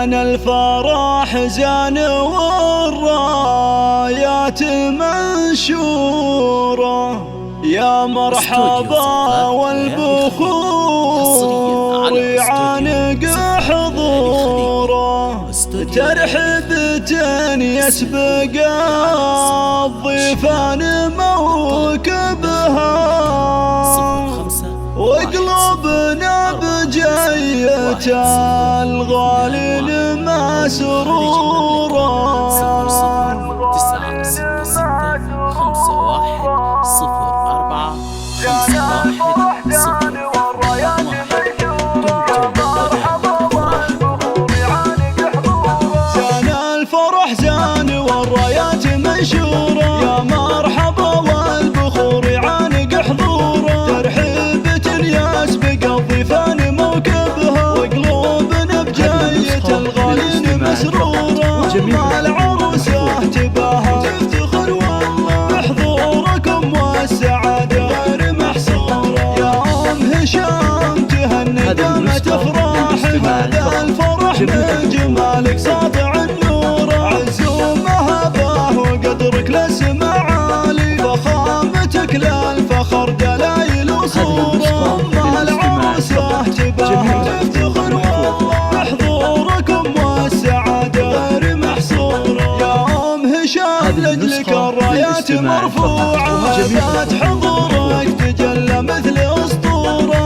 جانا الفرح زان والرايات منشورة، يا مرحبا والبخور يعانق حضوره، ترحبة يسبق الضيفان موكبها، وقلوبنا بجية الغالين مسرورة. 966 والرايات منشورة، يا مرحبا والبخور يعانق حضوره، ترحيبة يسبق الضيفان موكبها، وقلوبنا بجية الغالين مسرورة، مع العروسة تباهى تفتخر والله بحضوركم والسعادة غير محصورة، يا أم هشام تهنى دامت أفراح، هذا الفرح من جمالك ساطع النور، قدرك لسما عالي، فخامتك للفخر دلايل وصورة، مع العروسة تباهى تفتخر والله بحضوركم والسعادة غير محصورة، يا أم هشام لجلك الرايات مرفوعة، ذات حضورك تجلى مثل أسطورة،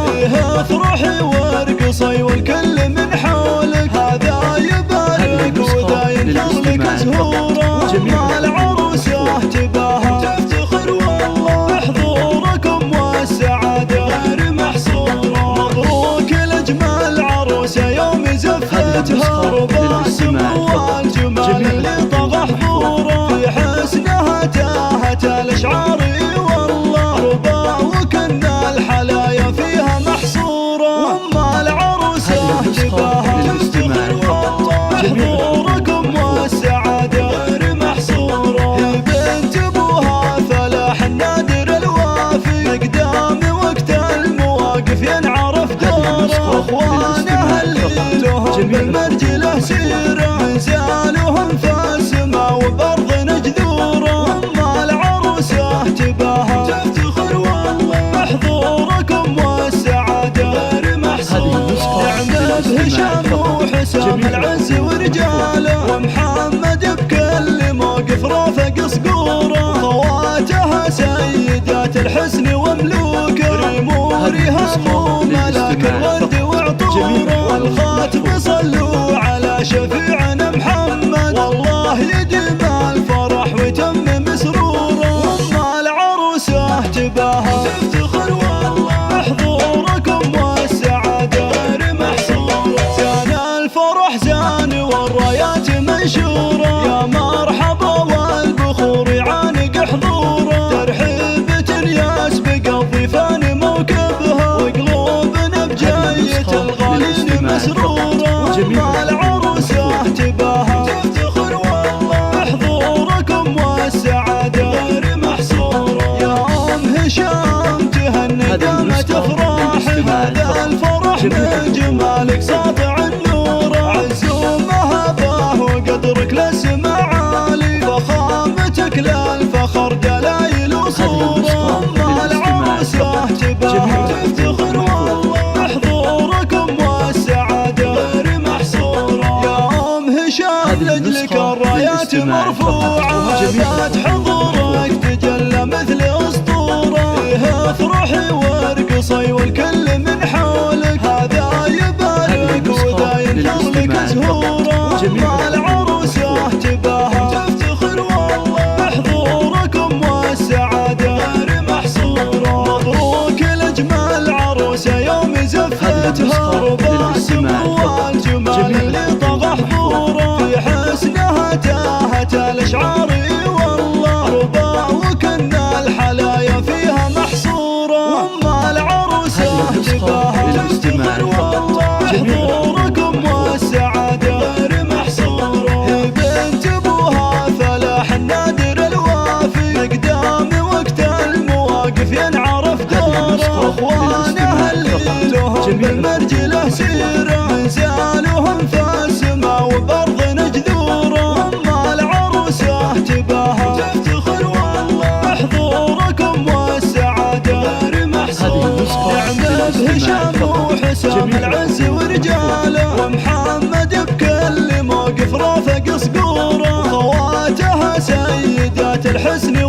افرحي وارقصي والكل من حولك، هذا يبارك وذا ينثر لك زهورة، مع العروسة تباهى تفتخر والله بحضوركم والسعادة غير محصورة، مبروك لأجمل عروسة يوم زفتها، ربع السمو والجمال اللي طغى حضوره، في حسنها تاهت الأشعار والله، ربع وكن الحلايا فيها محصورة، مع العروسة تباهى تفتخر والله بحضوركم والسعادة غير محصورة، بنت ابوها فلاح النادر الوافي، قدام وقت المواقف ينعرف دوره، اخوانها اللي لهم بالمرجله سيره، انزالهم في السماء وبارضنا جذوره، مع العروسه تباهى تفتخر والله بحضوركم والسعاده غير محصوره، نعمه بهشام وحسام العز ورجاله، ومحمد بكل موقف رافق صقوره، خواتها سيدات الحسن وملوكه، ريمورها ملاك الورد وعطوره، والخاتم صلوا على شفيعنا محمد، والله يديم الفرح ويتمم سروره، مع العروسه تباهى تفتخر والله بحضوركم والسعاده غير محصوره، زان الفرح زان والرايات منشورة، يا مرحبا والبخور يعانق حضوره، ترحيبة يسبق الضيفان موكبها، وقلوبنا بجية الغالين مسرورة، مع العروسة تباهى تفتخر والله بحضوركم والسعادة غير محصورة، يا أم هشام تهنى دامت أفراح، هذا الفرح من جمالك ساطع النور، قدرك لسما عالي، فخامتك للفخر دلايل وصورة، مع العروسة تباهى تفتخر والله بحضوركم والسعادة غير محصورة، يا أم هشام لجلك الرايات مرفوعة، ذات حضورك تجلى مثل أسطورة، افرحي وارقصي والكل من حولك، هذا يبارك وذا ينثر لك زهورة، مع العروسة تباهى تفتخر والله بحضوركم والسعادة غير محصورة، مبروك لأجمل عروسة يوم زفتها، ربع السمو والجمال اللي طغى حضوره، في حسنها تاهت الأشعار والله، ربع وكن الحلايا فيها محصورة، مع العروسة تباهى تفتخر والله بحضوركم والسعادة غير محصورة، بنت ابوها فلاح النادر الوافي، قدام وقت المواقف ينعرف دوره، اخوانها اللي لهم بالمرجله سيره، انزالهم في السماء هشام وحسام العز ورجاله، ومحمد بكل موقف رافق صقوره، خواتها سيدات الحسن